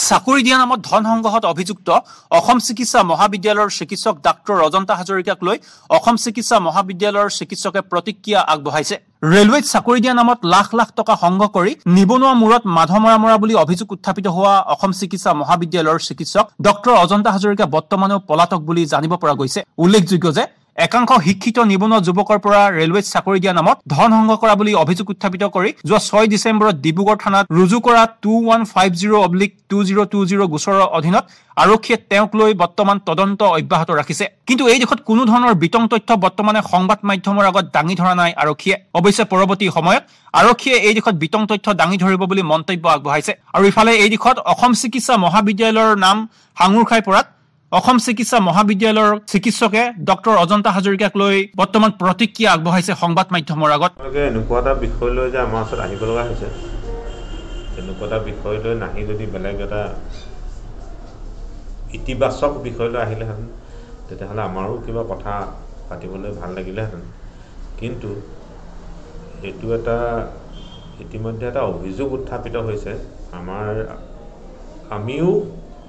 চাকৰি দিয়া নামত ধন সংগ্ৰহত অভিযুক্ত অসম চিকিৎসা মহাবিদ্যালয়ৰ চিকিৎসক ডাক্তৰ ৰজন্তা হাজৰিকাক লৈ অসম চিকিৎসা মহাবিদ্যালয়ৰ চিকিৎসকে প্ৰতিক্ৰিয়া আগবঢ়াইছে। ৰেলৱেত চাকৰি দিয়া নামত লাখ লাখ টকা সংগ্ৰহ কৰি নিবনুৱা মূৰত মাধমৰা মৰা বুলি অভিযোগ উত্থাপিত হোৱা অসম চিকিৎসা মহাবিদ্যালয়ৰ চিকিৎসক ডক্তৰ অজন্তা হাজৰিকা বৰ্তমানেও পলাতক বুলি জানিব পৰা গৈছে। উল্লেখযোগ্য যে একাংশ শিক্ষিত নিবনুৱা যুৱকৰ পৰা ৰেলৱেত চাকৰি দিয়া নামত ধন সংগ্ৰহ কৰা বুলি অভিযোগ উত্থাপিত কৰি যোৱা 6 ডিচেম্বৰত ডিব্ৰুগড় থানাত ৰুজু কৰা 2150/2020 গোচৰৰ অধীনত আৰক্ষীয়ে তেওঁক লৈ বৰ্তমান তদন্ত অব্যাহত ৰাখিছে। কিন্তু এই দিশত কোনো ধৰণৰ বিতং তথ্য বৰ্তমানে সংবাদ মাধ্যমৰ আগত দাঙি ধৰা নাই আৰক্ষীয়ে। অৱশ্যে পৰৱৰ্তী সময়ত আৰক্ষীয়ে এই দিশত বিতং তথ্য দাঙি ধৰিব বুলি মন্তব্য আগবঢ়াইছে। আৰু ইফালে এই দিশত অসম চিকিৎসা মহাবিদ্যালয়ৰ নাম সাঙুৰ খাই পৰাত অসম চিকিৎসা মহাবিদ্যালয়ৰ চিকিৎসকে ডক্তৰ অজন্তা হাজৰিকাক লৈ বৰ্তমান প্ৰতিক্ৰিয়া আগবঢ়াইছে সংবাদ মাধ্যমৰ আগত। এনেকুৱা এটা বিষয় লৈ যে আমাৰ ওচৰত আহিব লগা হৈছে, এনেকুৱা এটা বিষয় লৈ নাহি যদি বেলেগ এটা ইতিবাচক বিষয় লৈ আহিলেহেঁতেন তেতিয়াহ'লে আমাৰো কিবা কথা পাতিবলৈ ভাল লাগিলেহেঁতেন। কিন্তু এইটো এটা ইতিমধ্যে এটা অভিযোগ উত্থাপিত হৈছে। আমিও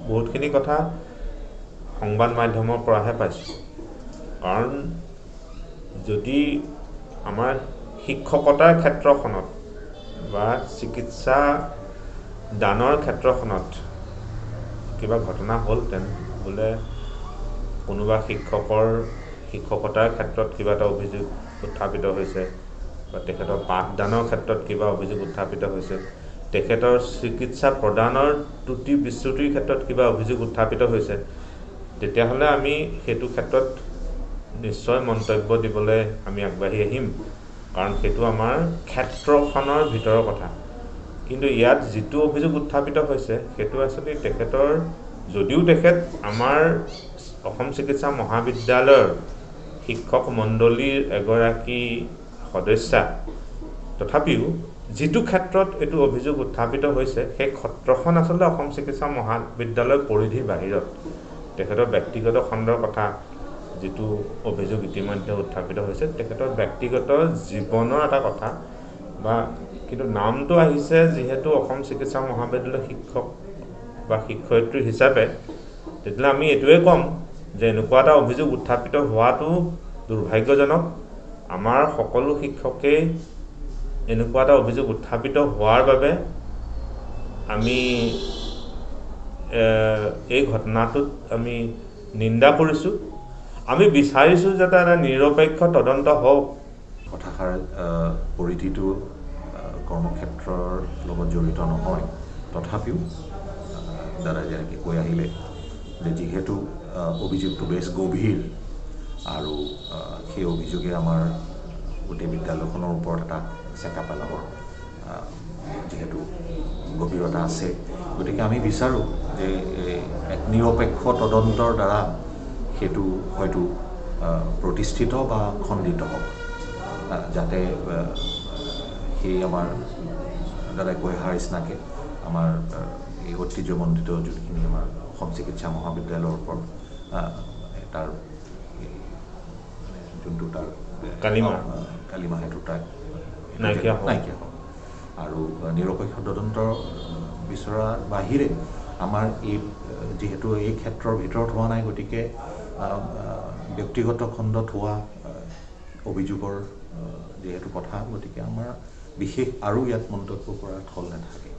বহুতখিনি কথা সংবাদ মাধ্যমৰ পৰাহে পাইছোঁ। কাৰণ যদি আমাৰ শিক্ষকতাৰ ক্ষেত্ৰখনত বা চিকিৎসা দানৰ ক্ষেত্ৰখনত কিবা ঘটনা হ'লহেঁতেন, বোলে কোনোবা শিক্ষকতাৰ ক্ষেত্ৰত কিবা এটা অভিযোগ উত্থাপিত হৈছে বা তেখেতৰ পাঠদানৰ ক্ষেত্ৰত কিবা অভিযোগ উত্থাপিত হৈছে, তেখেতৰ চিকিৎসা প্ৰদানৰ ত্ৰুটি বিচ্যুতিৰ ক্ষেত্ৰত কিবা অভিযোগ উত্থাপিত হৈছে, তেতিয়াহ'লে আমি সেইটো ক্ষেত্ৰত নিশ্চয় মন্তব্য দিবলৈ আমি আগবাঢ়ি আহিম, কাৰণ সেইটো আমাৰ ক্ষেত্ৰখনৰ ভিতৰৰ কথা। কিন্তু ইয়াত যিটো অভিযোগ উত্থাপিত হৈছে সেইটো আচলতে তেখেতৰ, যদিও তেখেত আমাৰ অসম চিকিৎসা মহাবিদ্যালয়ৰ শিক্ষক মণ্ডলীৰ এগৰাকী সদস্যা, তথাপিও যিটো ক্ষেত্ৰত এইটো অভিযোগ উত্থাপিত হৈছে সেই ক্ষেত্ৰখন আচলতে অসম চিকিৎসা মহাবিদ্যালয়ৰ পৰিধিৰ বাহিৰত। তেখেতৰ ব্যক্তিগত খণ্ডৰ কথা যিটো অভিযোগ ইতিমধ্যে উত্থাপিত হৈছে, তেখেতৰ ব্যক্তিগত জীৱনৰ এটা কথা বা কিন্তু নামটো আহিছে যিহেতু অসম চিকিৎসা মহাবিদ্যালয়ৰ শিক্ষক বা শিক্ষয়িত্ৰী হিচাপে, তেতিয়াহ'লে আমি এইটোৱে ক'ম যে এনেকুৱা এটা অভিযোগ উত্থাপিত হোৱাটো দুৰ্ভাগ্যজনক। আমাৰ সকলো শিক্ষকেই এনেকুৱা এটা অভিযোগ উত্থাপিত হোৱাৰ বাবে আমি এই ঘটনাটোত আমি নিন্দা কৰিছোঁ। আমি বিচাৰিছোঁ যাতে এটা নিৰপেক্ষ তদন্ত হওক। কথাষাৰ পৰিধিটো কৰ্মক্ষেত্ৰৰ লগত জড়িত নহয়, তথাপিও দাদাই যেনেকৈ কৈ আহিলে যে যিহেতু অভিযোগটো বেছ গভীৰ আৰু সেই অভিযোগে আমাৰ গোটেই বিদ্যালয়খনৰ ওপৰত এটা চেকা পেলাবৰ যিহেতু গভীৰতা আছে, গতিকে আমি বিচাৰোঁ যে এক নিৰপেক্ষ তদন্তৰ দ্বাৰা সেইটো হয়তো প্ৰতিষ্ঠিত বা খণ্ডিত হওক, যাতে সেই আমাৰ দাদাই কৈ অহাৰ নিচিনাকৈ আমাৰ এই ঐতিহ্যমণ্ডিত যোনখিনি আমাৰ অসম চিকিৎসা মহাবিদ্যালয়ৰ ওপৰত তাৰ যোনটো তাৰ কালিমা সেইটো তাৰ নাইকিয়া হওক আৰু নিৰপেক্ষ তদন্তৰ বিচৰাৰ বাহিৰে আমাৰ যিহেতু এই ক্ষেত্ৰৰ ভিতৰত হোৱা নাই, গতিকে ব্যক্তিগত খণ্ডত হোৱা অভিযোগৰ যিহেতু কথা, গতিকে আমাৰ বিশেষ আৰু ইয়াত মন্তব্য কৰাৰ থল নাথাকে।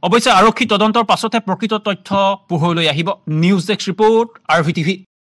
অৱশ্যে আৰক্ষী তদন্তৰ পাছতহে প্ৰকৃত তথ্য পোহৰলৈ আহিব। News desk report, RVTV।